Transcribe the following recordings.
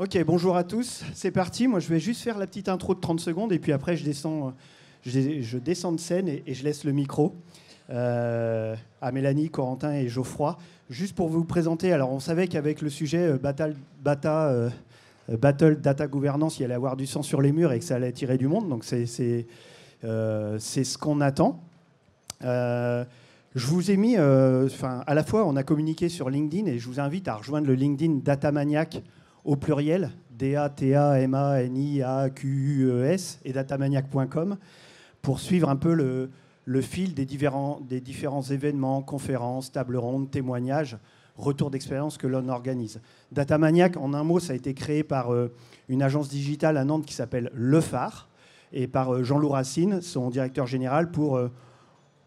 Ok, bonjour à tous. C'est parti. Moi, je vais juste faire la petite intro de 30 secondes et puis après, je descends de scène et je laisse le micro à Mélanie, Corentin et Geoffroy. Juste pour vous présenter, alors on savait qu'avec le sujet Battle Data Governance, il y allait avoir du sang sur les murs et que ça allait attirer du monde. Donc, c'est ce qu'on attend. Je vous ai mis, à la fois, on a communiqué sur LinkedIn et je vous invite à rejoindre le LinkedIn Datamaniac au pluriel, DATAMANIAQUES et datamaniac.com pour suivre un peu le fil des différents événements, conférences, tables rondes, témoignages, retours d'expérience que l'on organise. Datamaniac, en un mot, ça a été créé par une agence digitale à Nantes qui s'appelle Le Phare et par Jean-Loup Racine, son directeur général, pour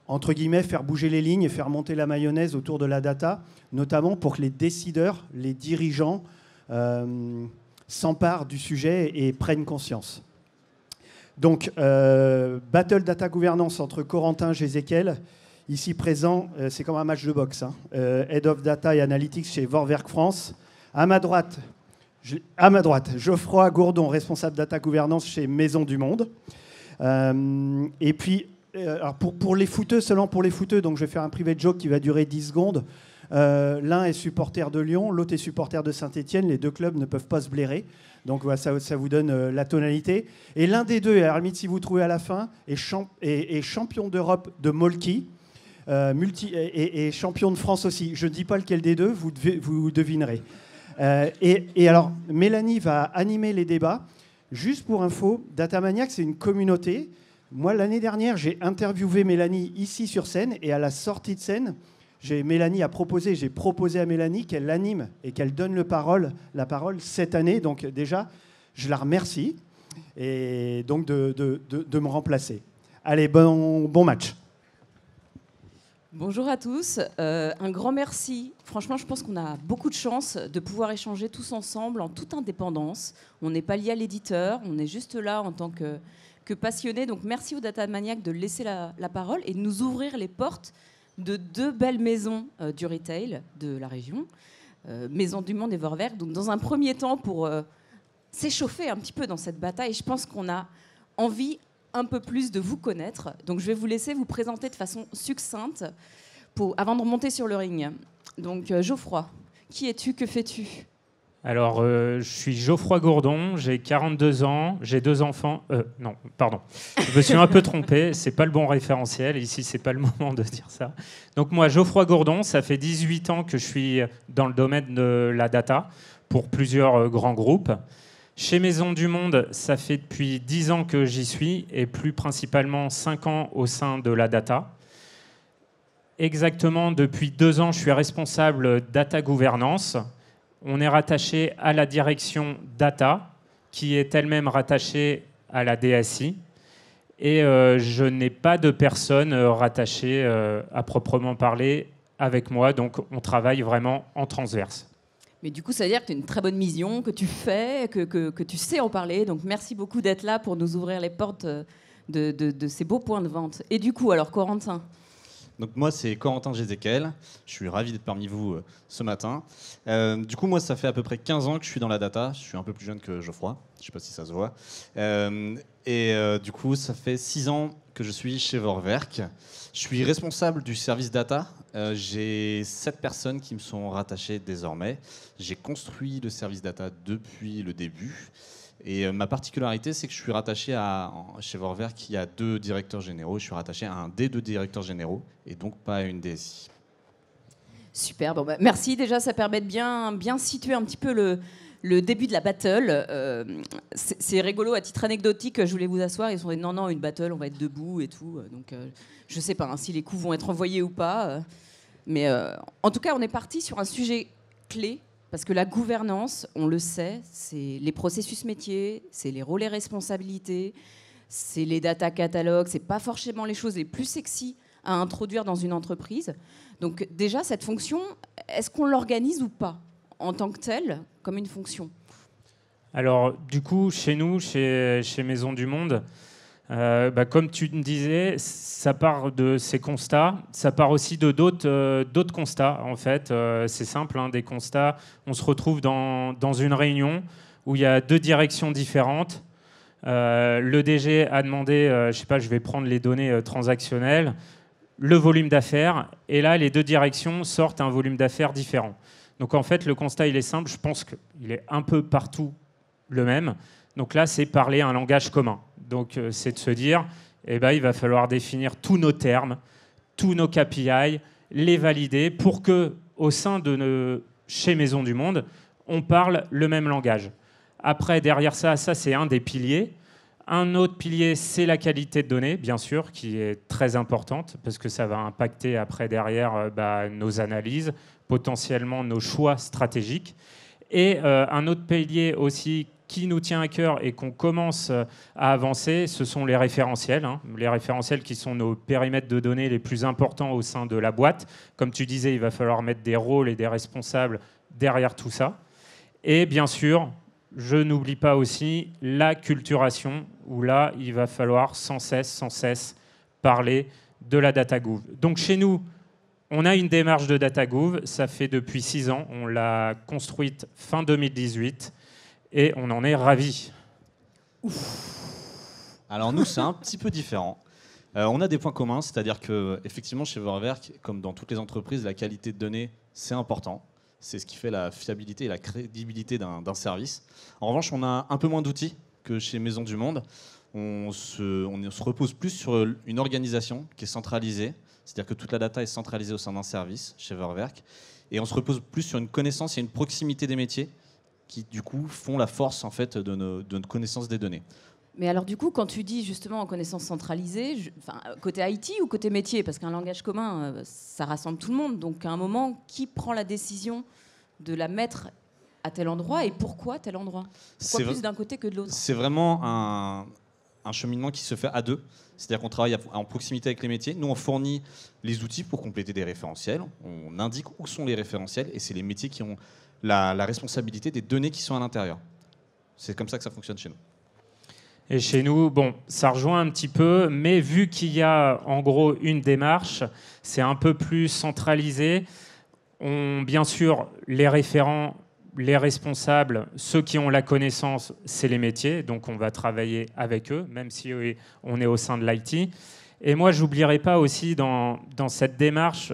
entre guillemets, faire bouger les lignes et faire monter la mayonnaise autour de la data, notamment pour que les décideurs, les dirigeants s'emparent du sujet et prennent conscience. Donc, Battle Data Governance entre Corentin Gézéquel, ici présent, c'est comme un match de boxe, hein. Head of Data et Analytics chez Vorwerk France. À ma droite, Geoffroy Gourdon, responsable Data Governance chez Maison du Monde. Et puis, alors pour les footeux, seulement pour les footeux, donc je vais faire un privé joke qui va durer 10 secondes. L'un est supporter de Lyon, l'autre est supporter de Saint-Etienne. Les deux clubs ne peuvent pas se blairer. Donc voilà, ça vous donne la tonalité. Et l'un des deux, à la limite si vous trouvez à la fin, est champion d'Europe de Molki et champion de France aussi. Je ne dis pas lequel des deux, vous devinerez. Et alors, Mélanie va animer les débats. Juste pour info, Datamaniac, c'est une communauté. Moi, l'année dernière, j'ai interviewé Mélanie ici sur scène et à la sortie de scène, j'ai proposé à Mélanie qu'elle l'anime et qu'elle donne la parole cette année. Donc déjà, je la remercie et donc de me remplacer. Allez, bon match. Bonjour à tous, un grand merci. Franchement, je pense qu'on a beaucoup de chance de pouvoir échanger tous ensemble en toute indépendance. On n'est pas lié à l'éditeur, on est juste là en tant que passionnés. Donc merci aux Datamaniac de laisser la parole et de nous ouvrir les portes de deux belles maisons du retail de la région, Maison du Monde et Vorwerk. Donc dans un premier temps, pour s'échauffer un petit peu dans cette bataille, je pense qu'on a envie un peu plus de vous connaître. Donc je vais vous laisser vous présenter de façon succincte avant de remonter sur le ring. Donc Geoffroy, qui es-tu, que fais-tu ? Alors, je suis Geoffroy Gourdon, j'ai 42 ans, j'ai 2 enfants... non, pardon, je me suis un peu trompé, c'est pas le bon référentiel, ici, c'est pas le moment de dire ça. Donc moi, Geoffroy Gourdon, ça fait 18 ans que je suis dans le domaine de la data, pour plusieurs grands groupes. Chez Maison du Monde, ça fait depuis 10 ans que j'y suis, et plus principalement 5 ans au sein de la data. Exactement, depuis 2 ans, je suis responsable data gouvernance. On est rattaché à la direction data, qui est elle-même rattachée à la DSI. Et je n'ai pas de personne rattachée à proprement parler avec moi. Donc, on travaille vraiment en transverse. Mais du coup, ça veut dire que tu as une très bonne mission, que tu fais, que tu sais en parler. Donc, merci beaucoup d'être là pour nous ouvrir les portes de ces beaux points de vente. Et du coup, alors, Corentin ? Donc moi, c'est Corentin Gézéquel. Je suis ravi d'être parmi vous ce matin. Du coup, moi, ça fait à peu près 15 ans que je suis dans la data. Je suis un peu plus jeune que Geoffroy. Je ne sais pas si ça se voit. Du coup, ça fait 6 ans que je suis chez Vorwerk. Je suis responsable du service data. J'ai 7 personnes qui me sont rattachées désormais. J'ai construit le service data depuis le début. Et ma particularité, c'est que je suis rattaché chez Vorwerk, il y a 2 directeurs généraux. Je suis rattaché à un des 2 directeurs généraux et donc pas à une DSI. Super, bon, merci. Déjà, ça permet de bien situer un petit peu le début de la battle. C'est rigolo, à titre anecdotique, je voulais vous asseoir. Ils ont dit non, une battle, on va être debout et tout. Donc, je ne sais pas si les coups vont être envoyés ou pas. Mais en tout cas, on est parti sur un sujet clé. Parce que la gouvernance, on le sait, c'est les processus métiers, c'est les rôles et responsabilités, c'est les data catalogues, c'est pas forcément les choses les plus sexy à introduire dans une entreprise. Donc déjà, cette fonction, est-ce qu'on l'organise ou pas en tant que telle, comme une fonction ? Alors, du coup, chez nous, chez Maison du Monde, comme tu me disais, ça part de ces constats, ça part aussi de d'autres constats, en fait. C'est simple, des constats. On se retrouve dans une réunion où il y a 2 directions différentes. Le DG a demandé, je sais pas, je vais prendre les données transactionnelles, le volume d'affaires, et là, les 2 directions sortent un volume d'affaires différent. Donc en fait, le constat, il est simple, je pense qu'il est un peu partout le même. Donc là, c'est parler un langage commun. Donc c'est de se dire, il va falloir définir tous nos termes, tous nos KPI, les valider pour que, au sein de chez Maisons du Monde, on parle le même langage. Après, derrière ça c'est un des piliers. Un autre pilier, c'est la qualité de données, bien sûr, qui est très importante, parce que ça va impacter après, derrière, nos analyses, potentiellement nos choix stratégiques. Et un autre pilier aussi qui nous tient à cœur et qu'on commence à avancer, ce sont les référentiels. Les référentiels qui sont nos périmètres de données les plus importants au sein de la boîte. Comme tu disais, il va falloir mettre des rôles et des responsables derrière tout ça. Et bien sûr, je n'oublie pas aussi l'acculturation, où là, il va falloir sans cesse parler de la DataGouv. Donc chez nous, on a une démarche de DataGouv, ça fait depuis 6 ans, on l'a construite fin 2018, et on en est ravis. Alors nous, c'est un petit peu différent. On a des points communs, c'est-à-dire qu'effectivement, chez Vorwerk, comme dans toutes les entreprises, la qualité de données, c'est important. C'est ce qui fait la fiabilité et la crédibilité d'un service. En revanche, on a un peu moins d'outils que chez Maisons du Monde. On se repose plus sur une organisation qui est centralisée, c'est-à-dire que toute la data est centralisée au sein d'un service chez Vorwerk, et on se repose plus sur une connaissance et une proximité des métiers qui, du coup, font la force en fait, de notre connaissance des données. Mais alors du coup, quand tu dis justement en connaissance centralisée, côté IT ou côté métier, parce qu'un langage commun, ça rassemble tout le monde, donc à un moment, qui prend la décision de la mettre à tel endroit et pourquoi tel endroit? Pourquoi plus d'un côté que de l'autre? C'est vraiment un cheminement qui se fait à deux, c'est-à-dire qu'on travaille en proximité avec les métiers. Nous, on fournit les outils pour compléter des référentiels, on indique où sont les référentiels, et c'est les métiers qui ont la responsabilité des données qui sont à l'intérieur. C'est comme ça que ça fonctionne chez nous. Et chez nous, bon, ça rejoint un petit peu, mais vu qu'il y a en gros une démarche, c'est un peu plus centralisé. Bien sûr, les référents, les responsables, ceux qui ont la connaissance, c'est les métiers, donc on va travailler avec eux, même si on est au sein de l'IT. Et moi, j'oublierai pas aussi dans cette démarche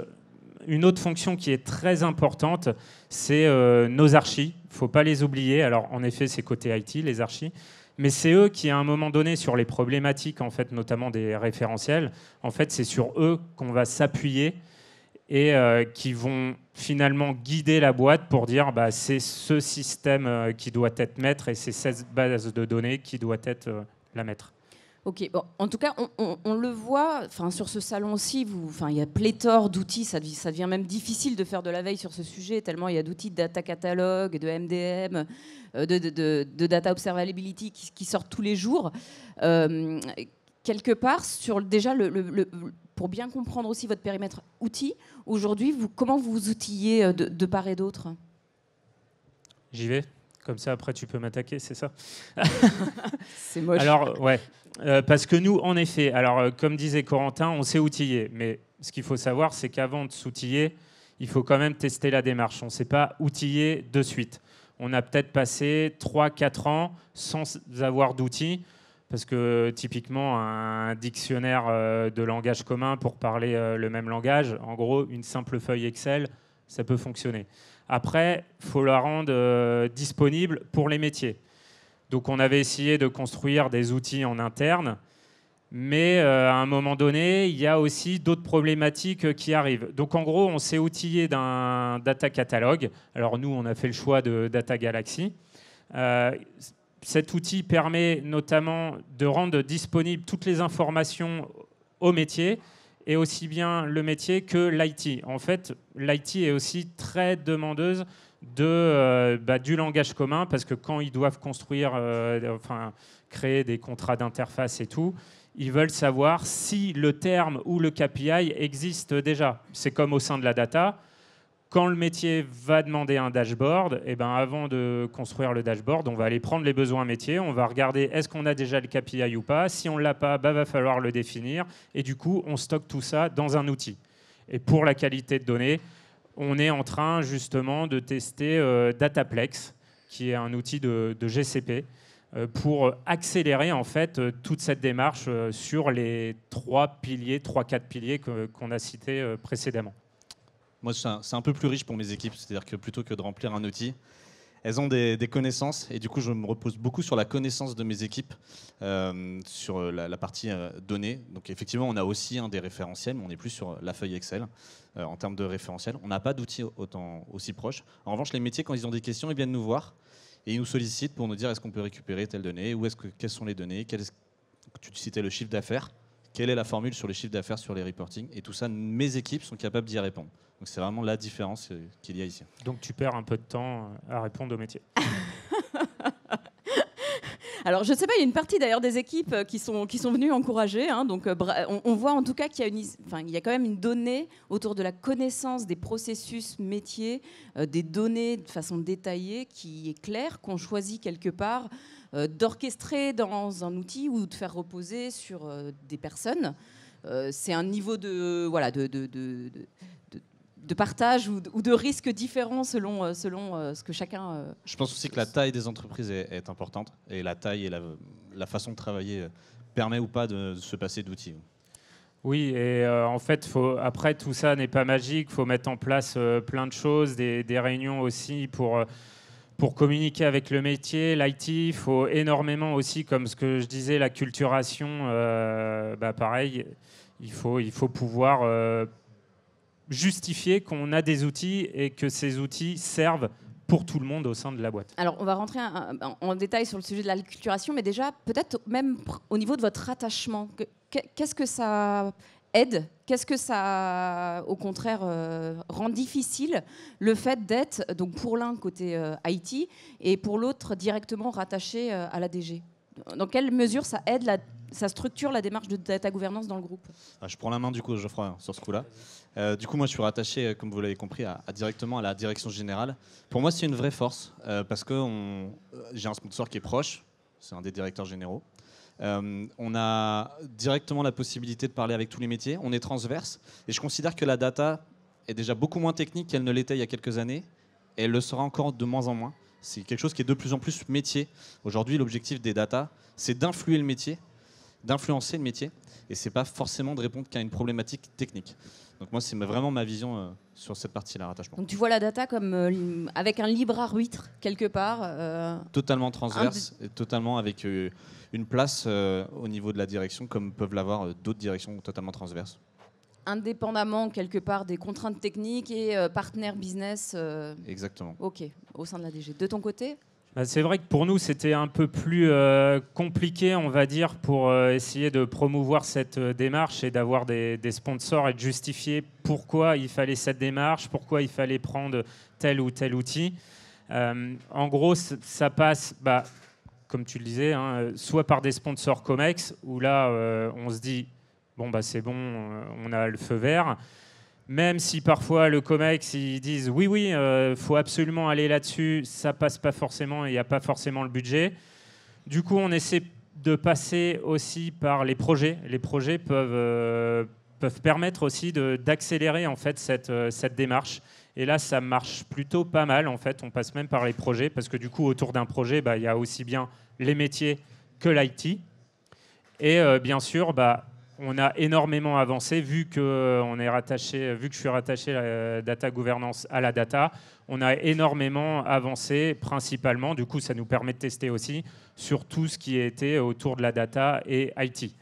une autre fonction qui est très importante, c'est nos archis. Il ne faut pas les oublier. Alors, en effet, c'est côté IT, les archis. Mais c'est eux qui, à un moment donné, sur les problématiques, en fait, notamment des référentiels, en fait, c'est sur eux qu'on va s'appuyer et qui vont finalement guider la boîte pour dire c'est ce système qui doit être maître et c'est cette base de données qui doit être la maître. Ok, bon, en tout cas, on le voit, sur ce salon aussi, il y a pléthore d'outils, ça devient même difficile de faire de la veille sur ce sujet, tellement il y a d'outils de data catalogue, de MDM, de data observability qui sortent tous les jours. Quelque part, déjà, pour bien comprendre aussi votre périmètre outils, aujourd'hui, comment vous vous outillez de part et d'autre? J'y vais. Comme ça, après, tu peux m'attaquer, c'est ça? C'est moche. Alors, ouais. Parce que nous, en effet, alors, comme disait Corentin, on s'est outillé. Mais ce qu'il faut savoir, c'est qu'avant de s'outiller, il faut quand même tester la démarche. On ne s'est pas outillé de suite. On a peut-être passé 3-4 ans sans avoir d'outils. Parce que typiquement, un dictionnaire de langage commun pour parler le même langage, en gros, une simple feuille Excel, ça peut fonctionner. Après, il faut la rendre disponible pour les métiers. Donc on avait essayé de construire des outils en interne, mais à un moment donné, il y a aussi d'autres problématiques qui arrivent. Donc en gros, on s'est outillé d'un data catalogue. Alors nous, on a fait le choix de Data Galaxy. Cet outil permet notamment de rendre disponibles toutes les informations au métier, et aussi bien le métier que l'IT. En fait, l'IT est aussi très demandeuse du langage commun, parce que quand ils doivent créer des contrats d'interface et tout, ils veulent savoir si le terme ou le KPI existe déjà. C'est comme au sein de la data. Quand le métier va demander un dashboard, avant de construire le dashboard, on va aller prendre les besoins métiers, on va regarder est-ce qu'on a déjà le KPI ou pas. Si on ne l'a pas, va falloir le définir. Et du coup, on stocke tout ça dans un outil. Et pour la qualité de données, on est en train justement de tester Dataplex, qui est un outil de GCP, pour accélérer en fait toute cette démarche sur les 3-4 piliers qu'on a cités précédemment. Moi, c'est un peu plus riche pour mes équipes, c'est-à-dire que plutôt que de remplir un outil, elles ont des connaissances, et du coup, je me repose beaucoup sur la connaissance de mes équipes, sur la partie données. Donc, effectivement, on a aussi des référentiels, mais on n'est plus sur la feuille Excel en termes de référentiels. On n'a pas d'outils aussi proches. En revanche, les métiers, quand ils ont des questions, ils viennent nous voir et ils nous sollicitent pour nous dire est-ce qu'on peut récupérer telle donnée, quelles sont les données, tu citais le chiffre d'affaires, quelle est la formule sur les chiffres d'affaires, sur les reporting, et tout ça, mes équipes sont capables d'y répondre. Donc c'est vraiment la différence qu'il y a ici. Donc tu perds un peu de temps à répondre aux métiers. Alors, je ne sais pas, il y a une partie d'ailleurs des équipes qui sont venues encourager. Hein, donc, on voit en tout cas qu'il y a quand même une donnée autour de la connaissance des processus métiers, des données de façon détaillée qui est claire, qu'on choisit quelque part d'orchestrer dans un outil ou de faire reposer sur des personnes. C'est un niveau de partage ou de risques différents selon ce que chacun... Je pense aussi que la taille des entreprises est importante, et la taille et la façon de travailler permet ou pas de se passer d'outils. Oui, et en fait, après, tout ça n'est pas magique, il faut mettre en place plein de choses, des réunions aussi pour communiquer avec le métier, l'IT. Il faut énormément aussi, comme ce que je disais, l'acculturation, pareil, il faut pouvoir... justifier qu'on a des outils et que ces outils servent pour tout le monde au sein de la boîte. Alors, on va rentrer en détail sur le sujet de l'acculturation, mais déjà, peut-être même au niveau de votre attachement. Qu'est-ce que ça aide ? Qu'est-ce que ça, au contraire, rend difficile le fait d'être, donc pour l'un, côté IT, et pour l'autre, directement rattaché à la DG ? Dans quelle mesure ça aide ça structure la démarche de data gouvernance dans le groupe ? Je prends la main du coup, Geoffroy, sur ce coup-là. Du coup, moi, je suis rattaché, comme vous l'avez compris, directement à la direction générale. Pour moi, c'est une vraie force, parce que j'ai un sponsor qui est proche, c'est un des directeurs généraux. On a directement la possibilité de parler avec tous les métiers, on est transverse, et je considère que la data est déjà beaucoup moins technique qu'elle ne l'était il y a quelques années, et elle le sera encore de moins en moins. C'est quelque chose qui est de plus en plus métier. Aujourd'hui, l'objectif des data, c'est d'influer le métier, d'influencer le métier, et c'est pas forcément de répondre qu'à une problématique technique. Donc moi, c'est vraiment ma vision sur cette partie-là, rattachement. Donc tu vois la data comme avec un libre arbitre quelque part Totalement transverse, et totalement avec une place au niveau de la direction, comme peuvent l'avoir d'autres directions totalement transverses. Indépendamment quelque part des contraintes techniques et partenaires business. Exactement. Ok, au sein de la DG. De ton côté ? C'est vrai que pour nous, c'était un peu plus compliqué, on va dire, pour essayer de promouvoir cette démarche et d'avoir des sponsors et de justifier pourquoi il fallait cette démarche, pourquoi il fallait prendre tel ou tel outil. En gros, ça passe, comme tu le disais, soit par des sponsors COMEX, où là, on se dit, c'est bon, on a le feu vert. Même si parfois le COMEX, ils disent oui, faut absolument aller là-dessus, ça passe pas forcément, il n'y a pas forcément le budget. Du coup, on essaie de passer aussi par les projets. Les projets peuvent permettre aussi d'accélérer en fait cette démarche. Et là, ça marche plutôt pas mal. En fait, on passe même par les projets parce que du coup, autour d'un projet, il y a aussi bien les métiers que l'IT. Et bien sûr, on a énormément avancé vu que je suis rattaché à la data gouvernance à la data. On a énormément avancé principalement. Du coup, ça nous permet de tester aussi sur tout ce qui était autour de la data et IT.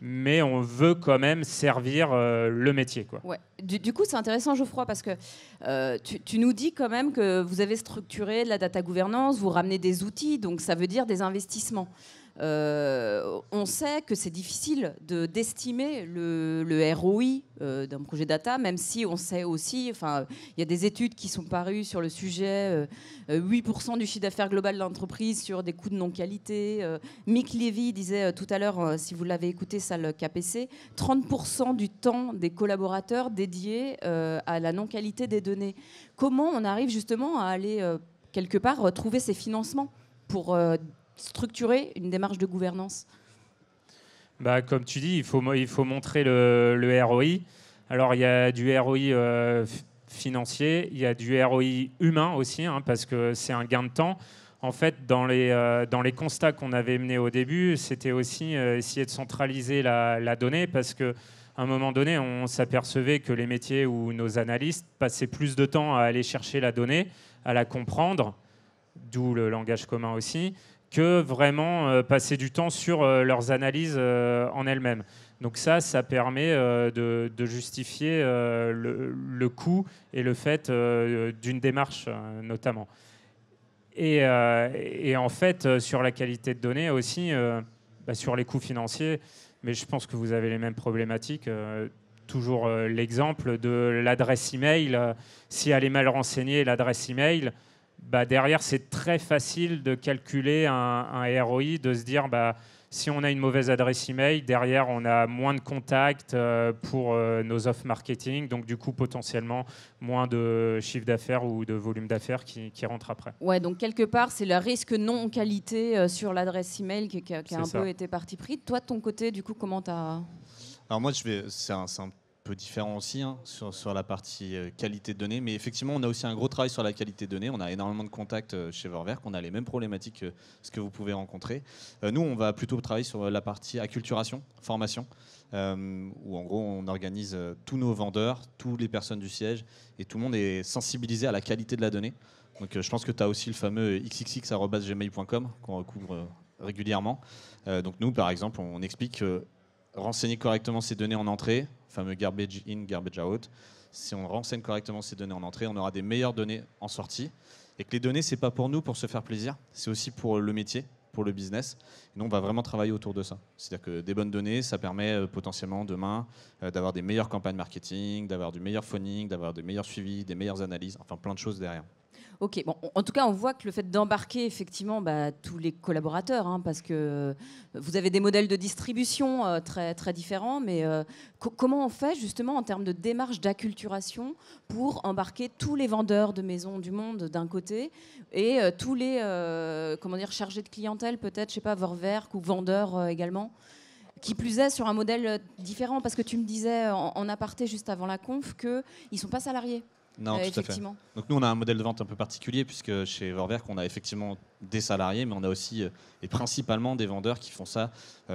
Mais on veut quand même servir le métier, quoi. Ouais. Du coup, c'est intéressant, Geoffroy, parce que tu nous dis quand même que vous avez structuré de la data gouvernance, vous ramenez des outils, donc ça veut dire des investissements. On sait que c'est difficile d'estimer le ROI d'un projet data, même si on sait aussi, il y a des études qui sont parues sur le sujet, 8% du chiffre d'affaires global de l'entreprise sur des coûts de non-qualité. Mick Levy disait tout à l'heure, si vous l'avez écouté, salle KPC, 30% du temps des collaborateurs dédiés à la non-qualité des données. Comment on arrive justement à aller quelque part trouver ces financements pour structurer une démarche de gouvernance? Comme tu dis, il faut montrer le ROI. Alors, il y a du ROI financier, il y a du ROI humain aussi, parce que c'est un gain de temps. En fait, dans les constats qu'on avait menés au début, c'était aussi essayer de centraliser la donnée, parce qu'à un moment donné, on s'apercevait que les métiers ou nos analystes passaient plus de temps à aller chercher la donnée, à la comprendre, d'où le langage commun aussi, que vraiment passer du temps sur leurs analyses en elles-mêmes. Donc ça permet de justifier le coût et le fait d'une démarche notamment. Et en fait, sur la qualité de données aussi, sur les coûts financiers, mais je pense que vous avez les mêmes problématiques. Toujours l'exemple de l'adresse email. Si elle est mal renseignée, l'adresse email, derrière, c'est très facile de calculer un ROI, de se dire si on a une mauvaise adresse email, derrière, on a moins de contacts pour nos offres marketing, donc du coup, potentiellement, moins de chiffre d'affaires ou de volume d'affaires qui rentrent après. Ouais, donc quelque part, c'est le risque non-qualité sur l'adresse email qui a un peu été parti pris. Toi, de ton côté, du coup, comment tu as... Alors moi, c'est un peu différent aussi sur la partie qualité de données, mais effectivement on a aussi un gros travail sur la qualité de données. On a énormément de contacts chez Vorwerk, on a les mêmes problématiques que ce que vous pouvez rencontrer. Nous on va plutôt travailler sur la partie acculturation, formation, où en gros on organise tous nos vendeurs, toutes les personnes du siège, et tout le monde est sensibilisé à la qualité de la donnée. Donc je pense que tu as aussi le fameux xxx@gmail.com qu'on recouvre régulièrement. Donc nous par exemple on explique renseigner correctement ces données en entrée, fameux garbage in, garbage out. Si on renseigne correctement ces données en entrée, on aura des meilleures données en sortie. Et que les données, c'est pas pour nous, pour se faire plaisir, c'est aussi pour le métier, pour le business. Et nous, on va vraiment travailler autour de ça. C'est-à-dire que des bonnes données, ça permet potentiellement demain d'avoir des meilleures campagnes marketing, d'avoir du meilleur phoning, d'avoir des meilleurs suivis, des meilleures analyses, enfin plein de choses derrière. Ok, bon, en tout cas, on voit que le fait d'embarquer effectivement tous les collaborateurs, parce que vous avez des modèles de distribution très, très différents, mais comment on fait justement en termes de démarche d'acculturation pour embarquer tous les vendeurs de maisons du monde d'un côté et tous les chargés de clientèle, peut-être, je sais pas, Vorwerk ou vendeurs également, qui plus est sur un modèle différent, parce que tu me disais en aparté juste avant la conf qu'ils ne sont pas salariés. Non, tout à fait. Donc nous, on a un modèle de vente un peu particulier, puisque chez Vorwerk, on a effectivement des salariés, mais on a aussi et principalement des vendeurs qui font ça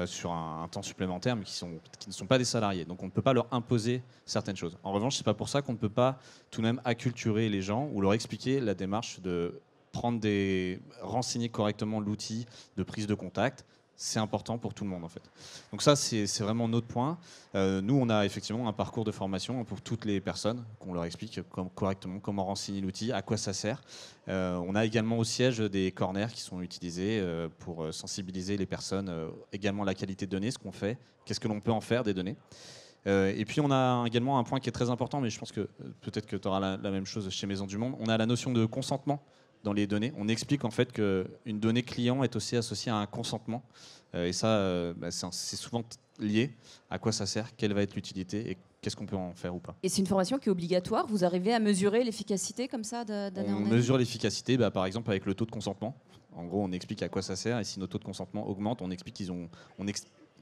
sur un temps supplémentaire, mais qui ne sont pas des salariés. Donc on ne peut pas leur imposer certaines choses. En revanche, c'est pas pour ça qu'on ne peut pas tout de même acculturer les gens ou leur expliquer la démarche de renseigner correctement l'outil de prise de contact. C'est important pour tout le monde en fait. Donc ça c'est vraiment notre point. Nous on a effectivement un parcours de formation pour toutes les personnes, qu'on leur explique correctement comment renseigner l'outil, à quoi ça sert. On a également au siège des corners qui sont utilisés pour sensibiliser les personnes également à la qualité de données, ce qu'on fait, qu'est-ce que l'on peut en faire des données. Et puis on a également un point qui est très important, mais je pense que peut-être que tu auras la même chose chez Maisons du Monde. On a la notion de consentement dans les données. On explique en fait qu'une donnée client est aussi associée à un consentement. Et ça, c'est souvent lié à quoi ça sert, quelle va être l'utilité et qu'est-ce qu'on peut en faire ou pas. Et c'est une formation qui est obligatoire. Vous arrivez à mesurer l'efficacité comme ça d'année en année ? On mesure l'efficacité par exemple avec le taux de consentement. En gros, on explique à quoi ça sert et si nos taux de consentement augmentent, on explique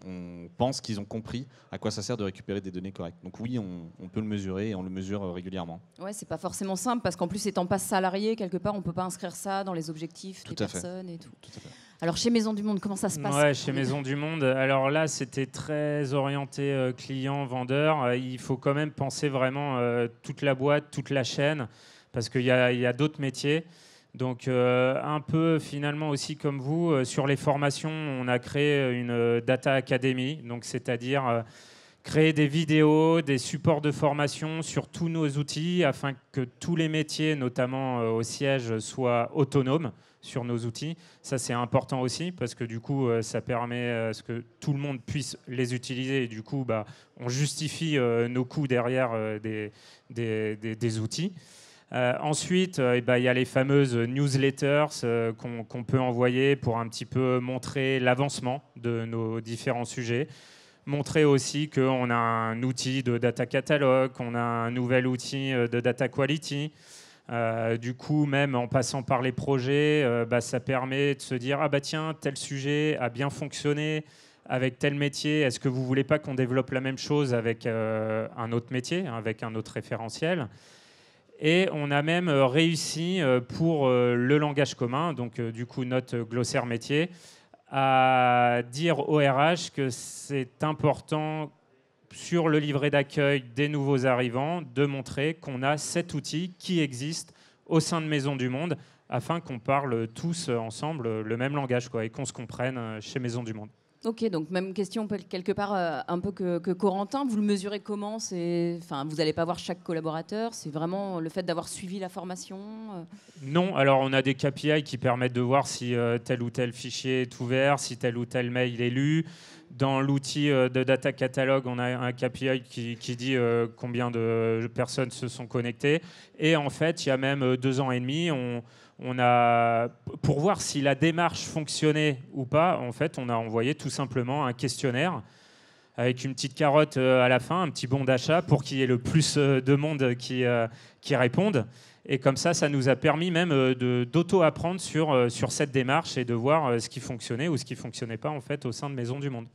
on pense qu'ils ont compris à quoi ça sert de récupérer des données correctes. Donc oui, on peut le mesurer et on le mesure régulièrement. Ouais, c'est pas forcément simple parce qu'en plus, étant pas salarié, quelque part, on peut pas inscrire ça dans les objectifs des personnes et tout. Tout à fait. Alors chez Maison du Monde, comment ça se passe ? Ouais, chez Maison du Monde, alors là, c'était très orienté client, vendeur. Il faut quand même penser vraiment toute la boîte, toute la chaîne, parce qu'il y a d'autres métiers. Donc un peu finalement aussi comme vous, sur les formations, on a créé une Data Academy, donc c'est-à-dire créer des vidéos, des supports de formation sur tous nos outils afin que tous les métiers, notamment au siège, soient autonomes sur nos outils. Ça, c'est important aussi parce que du coup, ça permet à ce que tout le monde puisse les utiliser et du coup, on justifie nos coûts derrière des outils. Ensuite, il y a les fameuses newsletters qu'on peut envoyer pour un petit peu montrer l'avancement de nos différents sujets. Montrer aussi qu'on a un outil de data catalog, qu'on a un nouvel outil de data quality. Du coup, même en passant par les projets, ça permet de se dire « Ah tiens, tel sujet a bien fonctionné avec tel métier. Est-ce que vous ne voulez pas qu'on développe la même chose avec un autre métier, avec un autre référentiel ?» Et on a même réussi pour le langage commun, donc du coup notre glossaire métier, à dire au RH que c'est important sur le livret d'accueil des nouveaux arrivants de montrer qu'on a cet outil qui existe au sein de Maisons du Monde afin qu'on parle tous ensemble le même langage et qu'on se comprenne chez Maisons du Monde. Ok, donc même question quelque part un peu que Corentin. Vous le mesurez comment? Vous n'allez pas voir chaque collaborateur, c'est vraiment le fait d'avoir suivi la formation Non, alors on a des KPI qui permettent de voir si tel ou tel fichier est ouvert, si tel ou tel mail est lu. Dans l'outil de Data Catalog, on a un KPI qui dit combien de personnes se sont connectées. Et en fait, il y a même 2 ans et demi, on a, pour voir si la démarche fonctionnait ou pas, en fait, on a envoyé tout simplement un questionnaire avec une petite carotte à la fin, un petit bon d'achat pour qu'il y ait le plus de monde qui répondent. Et comme ça nous a permis même d'auto-apprendre sur cette démarche et de voir ce qui fonctionnait ou ce qui ne fonctionnait pas en fait, au sein de Maisons du Monde.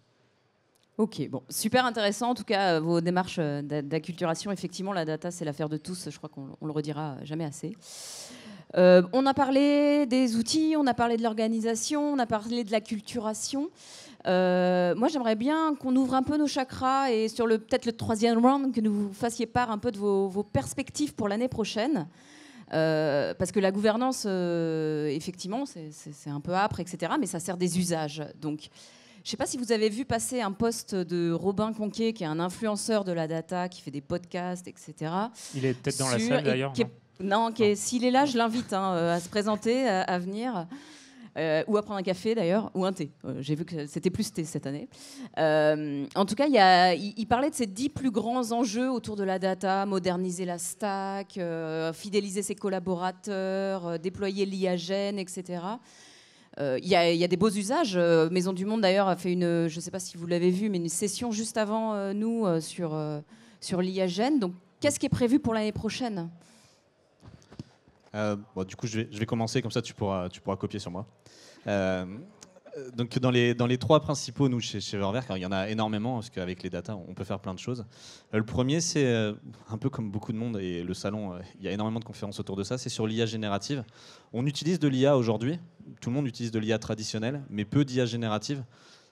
Ok, bon, super intéressant en tout cas vos démarches d'acculturation. Effectivement, la data, c'est l'affaire de tous. Je crois qu'on le redira jamais assez. On a parlé des outils, on a parlé de l'organisation, on a parlé de l'acculturation. Moi, j'aimerais bien qu'on ouvre un peu nos chakras et sur peut-être le 3e round, que nous fassiez part un peu de vos perspectives pour l'année prochaine. Parce que la gouvernance, effectivement, c'est un peu âpre, etc. Mais ça sert des usages. Donc, je ne sais pas si vous avez vu passer un post de Robin Conquet, qui est un influenceur de la data, qui fait des podcasts, etc. Il est peut-être dans la salle d'ailleurs. S'il est là, je l'invite à se présenter, à venir. Ou à prendre un café d'ailleurs, ou un thé. J'ai vu que c'était plus thé cette année. En tout cas, il parlait de ces 10 plus grands enjeux autour de la data: moderniser la stack, fidéliser ses collaborateurs, déployer l'IA-Gen, etc. Il y a des beaux usages. Maisons du Monde d'ailleurs a fait je ne sais pas si vous l'avez vu, mais une session juste avant nous sur l'IA-Gen. Donc, qu'est-ce qui est prévu pour l'année prochaine ? Du coup, je vais commencer, comme ça tu pourras copier sur moi. Donc dans les 3 principaux, nous chez Verwerk, il y en a énormément parce qu'avec les data, on peut faire plein de choses. Le premier, c'est un peu comme beaucoup de monde et le salon, il y a énormément de conférences autour de ça. C'est sur l'IA générative. On utilise de l'IA aujourd'hui. Tout le monde utilise de l'IA traditionnelle, mais peu d'IA générative.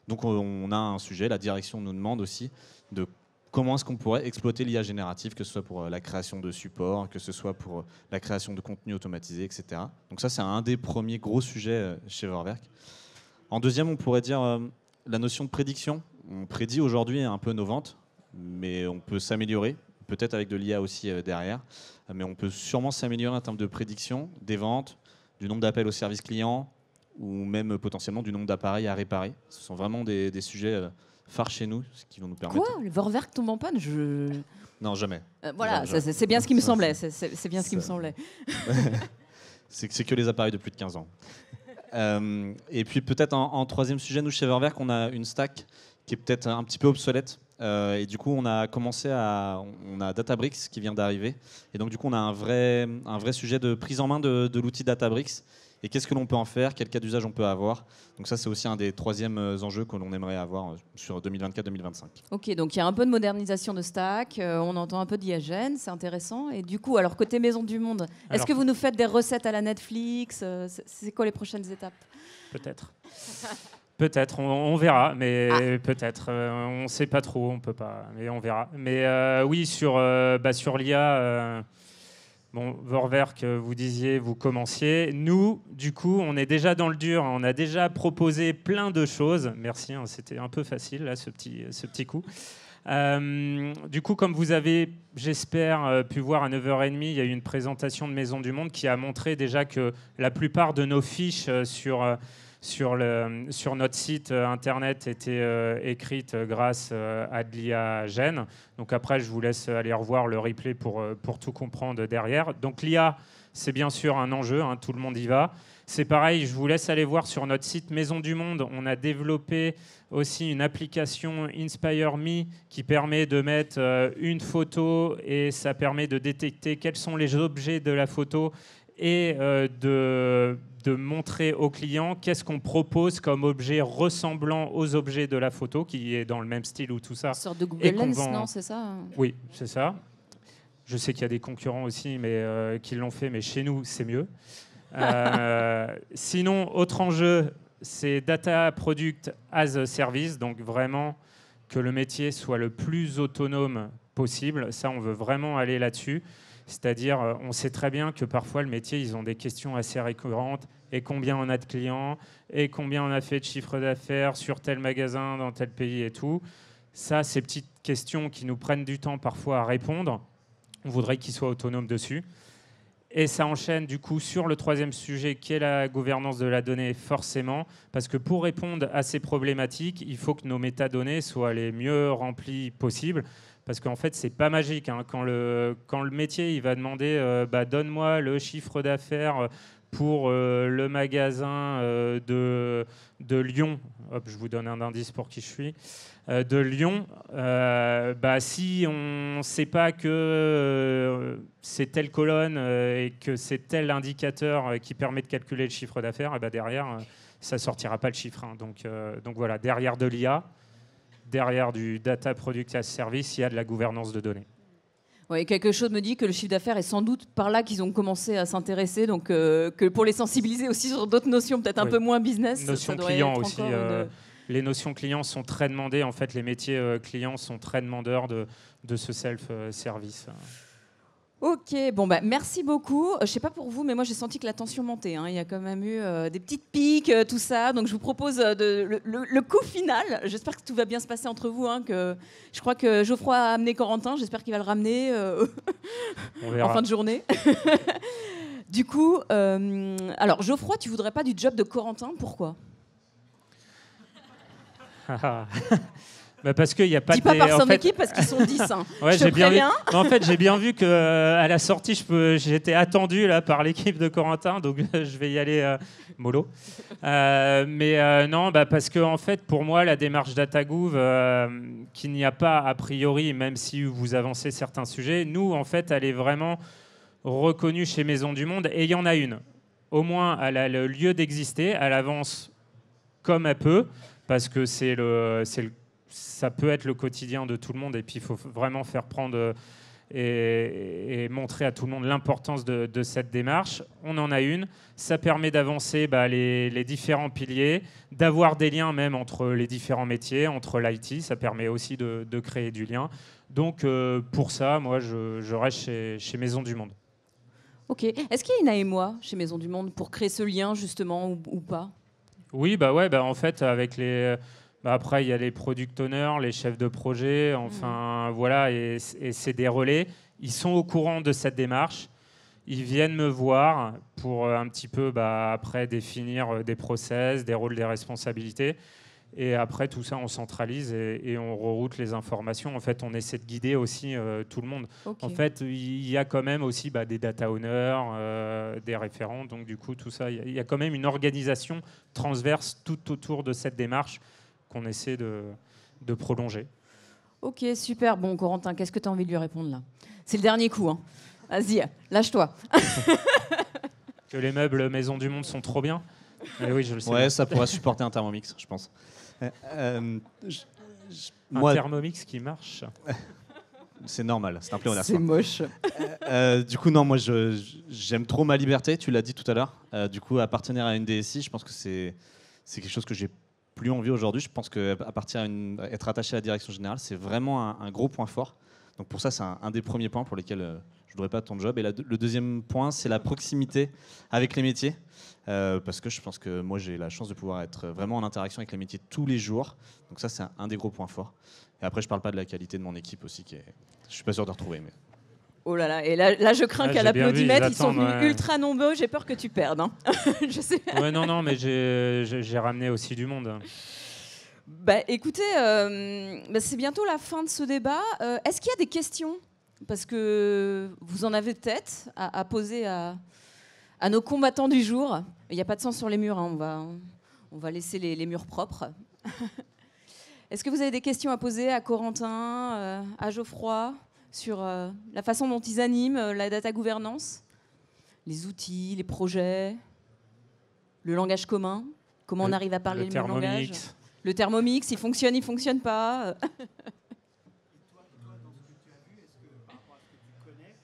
Donc on a un sujet. La direction nous demande aussi de comment est-ce qu'on pourrait exploiter l'IA générative, que ce soit pour la création de supports, que ce soit pour la création de contenu automatisé, etc. Donc ça, c'est un des premiers gros sujets chez Verwerk. En deuxième, on pourrait dire la notion de prédiction. On prédit aujourd'hui un peu nos ventes, mais on peut s'améliorer, peut-être avec de l'IA aussi derrière, mais on peut sûrement s'améliorer en termes de prédiction des ventes, du nombre d'appels au service client, ou même potentiellement du nombre d'appareils à réparer. Ce sont vraiment des sujets phares chez nous, ce qui vont nous permettre... Quoi ? Le Verwerk tombe en panne ? Non, jamais. Voilà, c'est bien ce qui me semblait. C'est bien ce qui me semblait. C'est que les appareils de plus de 15 ans. Et puis peut-être en 3e sujet, nous chez Verwerk, on a une stack qui est peut-être un petit peu obsolète. Et du coup, on a Databricks qui vient d'arriver. Et donc du coup, on a un vrai sujet de prise en main de l'outil Databricks. Et qu'est-ce que l'on peut en faire? Quel cas d'usage on peut avoir? Donc ça, c'est aussi un des 3e enjeux que l'on aimerait avoir sur 2024-2025. Ok, donc il y a un peu de modernisation de stack, on entend un peu d'IA-Gen, c'est intéressant. Et du coup, alors côté Maison du Monde, est-ce que vous nous faites des recettes à la Netflix? C'est quoi les prochaines étapes? Peut-être. Peut-être, on verra, mais peut-être. On ne sait pas trop, on peut pas, mais on verra. Mais oui, sur l'IA... Bon, Verwerk, vous disiez, vous commenciez. Nous, du coup, on est déjà dans le dur. On a déjà proposé plein de choses. Merci, c'était un peu facile, là, ce petit coup. Du coup, comme vous avez, j'espère, pu voir à 9h30, il y a eu une présentation de Maisons du Monde qui a montré déjà que la plupart de nos fiches sur notre site internet étaient écrites grâce à de l'IA Gen. Donc après, je vous laisse aller revoir le replay pour tout comprendre derrière. Donc l'IA, c'est bien sûr un enjeu, tout le monde y va. C'est pareil, je vous laisse aller voir sur notre site Maison du Monde. On a développé aussi une application Inspire Me qui permet de mettre une photo et ça permet de détecter quels sont les objets de la photo et de montrer au client qu'est-ce qu'on propose comme objet ressemblant aux objets de la photo, qui est dans le même style ou tout ça. Une sorte de Google Lens, non, c'est ça? Oui, c'est ça. Je sais qu'il y a des concurrents aussi qui l'ont fait, mais chez nous, c'est mieux. Sinon, autre enjeu, c'est Data Product as a Service, donc vraiment que le métier soit le plus autonome possible. Ça, on veut vraiment aller là-dessus. C'est-à-dire, on sait très bien que parfois, le métier, ils ont des questions assez récurrentes. Et combien on a de clients, et combien on a fait de chiffre d'affaires sur tel magasin, dans tel pays et tout. Ça, ces petites questions qui nous prennent du temps parfois à répondre, on voudrait qu'ils soient autonomes dessus. Et ça enchaîne du coup sur le troisième sujet qui est la gouvernance de la donnée, forcément, parce que pour répondre à ces problématiques, il faut que nos métadonnées soient les mieux remplies possibles. Parce qu'en fait, c'est pas magique. Hein. Quand le métier il va demander donne-moi le chiffre d'affaires pour le magasin de Lyon, hop, je vous donne un indice pour qui je suis, de Lyon, si on ne sait pas que c'est telle colonne et que c'est tel indicateur qui permet de calculer le chiffre d'affaires, derrière, ça ne sortira pas le chiffre. Hein. Donc voilà, derrière de l'IA, derrière du Data Product as Service, il y a de la gouvernance de données. Oui, quelque chose me dit que le chiffre d'affaires est sans doute par là qu'ils ont commencé à s'intéresser, donc que pour les sensibiliser aussi sur d'autres notions, peut-être un peu moins business. Notions clients aussi. Les notions clients sont très demandées. En fait, les métiers clients sont très demandeurs de ce self-service. Ok, merci beaucoup. Je ne sais pas pour vous, mais moi j'ai senti que la tension montait. Hein. Il y a quand même eu des petites piques, tout ça. Donc je vous propose le coup final. J'espère que tout va bien se passer entre vous. Hein, je crois que Geoffroy a amené Corentin. J'espère qu'il va le ramener en fin de journée. Du coup, alors Geoffroy, tu voudrais pas du job de Corentin? Pourquoi? Parce qu'il n'y a pas Dis pas par son équipe parce qu'ils sont 10. Hein. Ouais, j'ai bien vu. En fait, j'ai bien vu qu'à la sortie, j'étais attendu là, par l'équipe de Corentin, donc je vais y aller mollo. Non, parce que en fait, pour moi, la démarche DataGouv, qu'il n'y a pas a priori, même si vous avancez certains sujets, nous, en fait, elle est vraiment reconnue chez Maisons du Monde, et il y en a une. Au moins, elle a le lieu d'exister, elle avance comme elle peut, parce que ça peut être le quotidien de tout le monde, et puis il faut vraiment faire prendre et montrer à tout le monde l'importance de cette démarche. On en a une, ça permet d'avancer les différents piliers, d'avoir des liens même entre les différents métiers, entre l'IT, ça permet aussi de créer du lien. Donc pour ça, moi je reste chez Maisons du Monde. Ok, est-ce qu'il y a une AMOA chez Maisons du Monde pour créer ce lien justement ou pas? Oui, en fait avec les... après, il y a les product owners, les chefs de projet, voilà, et c'est des relais. Ils sont au courant de cette démarche. Ils viennent me voir pour un petit peu, après, définir des process, des rôles, des responsabilités. Et après, tout ça, on centralise et on reroute les informations. En fait, on essaie de guider aussi tout le monde. Okay. En fait, il y a quand même aussi des data owners, des référents. Donc, du coup, tout ça, il y a quand même une organisation transverse tout autour de cette démarche qu'on essaie de prolonger. Ok, super. Bon, Corentin, qu'est-ce que tu as envie de lui répondre là? C'est le dernier coup. Hein. Vas-y, lâche-toi. Que les meubles Maisons du Monde sont trop bien. Oui, je le sais. Ouais, ça pourrait supporter un Thermomix, je pense. Un Thermomix qui marche. C'est normal, c'est un pléonasme. C'est moche. Du coup, non, moi, j'aime trop ma liberté, tu l'as dit tout à l'heure. Du coup, appartenir à une DSI, je pense que c'est quelque chose que j'ai plus envie aujourd'hui. Je pense qu'être attaché à la direction générale, c'est vraiment un gros point fort. Donc pour ça, c'est un des premiers points pour lesquels je ne voudrais pas ton job. Et le deuxième point, c'est la proximité avec les métiers. Parce que je pense que moi, j'ai la chance de pouvoir être vraiment en interaction avec les métiers tous les jours. Donc ça, c'est un des gros points forts. Et après, je ne parle pas de la qualité de mon équipe aussi, je ne suis pas sûr de retrouver. Mais... Oh là là, et là je crains qu'à l'applaudimètre, ils sont venus ultra nombreux, j'ai peur que tu perdes. Hein. Je sais. Ouais, non, mais j'ai ramené aussi du monde. Écoutez, c'est bientôt la fin de ce débat. Est-ce qu'il y a des questions? Parce que vous en avez peut-être à poser à nos combattants du jour. Il n'y a pas de sang sur les murs, hein. On va laisser les murs propres. Est-ce que vous avez des questions à poser à Corentin, à Geoffroy, sur la façon dont ils animent la data gouvernance, les outils, les projets, le langage commun, comment on arrive à parler le même langage? Le Thermomix, il fonctionne pas. Et toi, dans ce que tu as vu, est-ce que par rapport à ce que tu connais,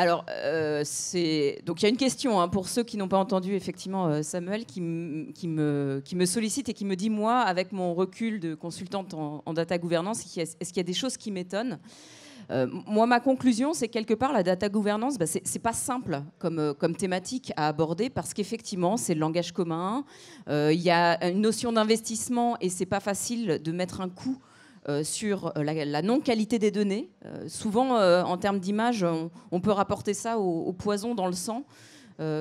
Alors, donc il y a une question pour ceux qui n'ont pas entendu effectivement Samuel qui me sollicite et qui me dit, moi, avec mon recul de consultante en data gouvernance, est-ce qu'il y a des choses qui m'étonnent? Moi, ma conclusion, c'est que quelque part, la data gouvernance, c'est pas simple comme thématique à aborder parce qu'effectivement, c'est le langage commun. Il y a une notion d'investissement et c'est pas facile de mettre un coût sur la non-qualité des données. Souvent, en termes d'image, on peut rapporter ça au poison dans le sang.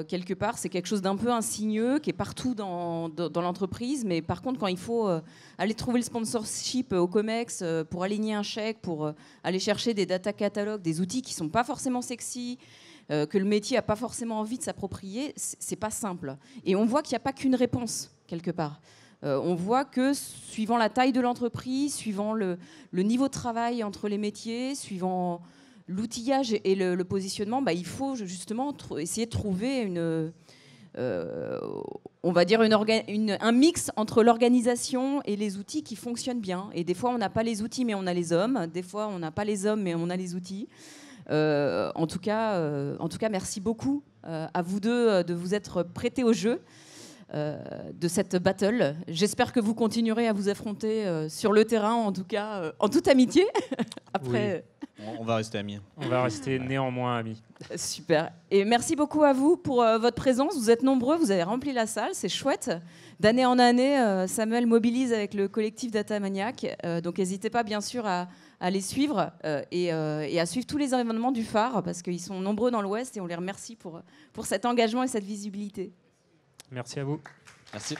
Quelque part, c'est quelque chose d'un peu insidieux qui est partout dans l'entreprise. Mais par contre, quand il faut aller trouver le sponsorship au COMEX pour aligner un chèque, pour aller chercher des data catalogues, des outils qui ne sont pas forcément sexy, que le métier n'a pas forcément envie de s'approprier, c'est pas simple. Et on voit qu'il n'y a pas qu'une réponse, quelque part. On voit que suivant la taille de l'entreprise, suivant le niveau de travail entre les métiers, suivant l'outillage et le positionnement, il faut justement essayer de trouver on va dire un mix entre l'organisation et les outils qui fonctionnent bien. Et des fois, on n'a pas les outils, mais on a les hommes. Des fois, on n'a pas les hommes, mais on a les outils. En tout cas, merci beaucoup à vous deux de vous être prêtés au jeu de cette battle. J'espère que vous continuerez à vous affronter sur le terrain, en tout cas, en toute amitié. Après, on va rester amis. On va rester néanmoins amis. Super. Et merci beaucoup à vous pour votre présence. Vous êtes nombreux, vous avez rempli la salle, c'est chouette. D'année en année, Samuel mobilise avec le collectif Data Maniac. Donc n'hésitez pas, bien sûr, à les suivre et à suivre tous les événements du phare, parce qu'ils sont nombreux dans l'Ouest et on les remercie pour cet engagement et cette visibilité. Merci à vous. Merci.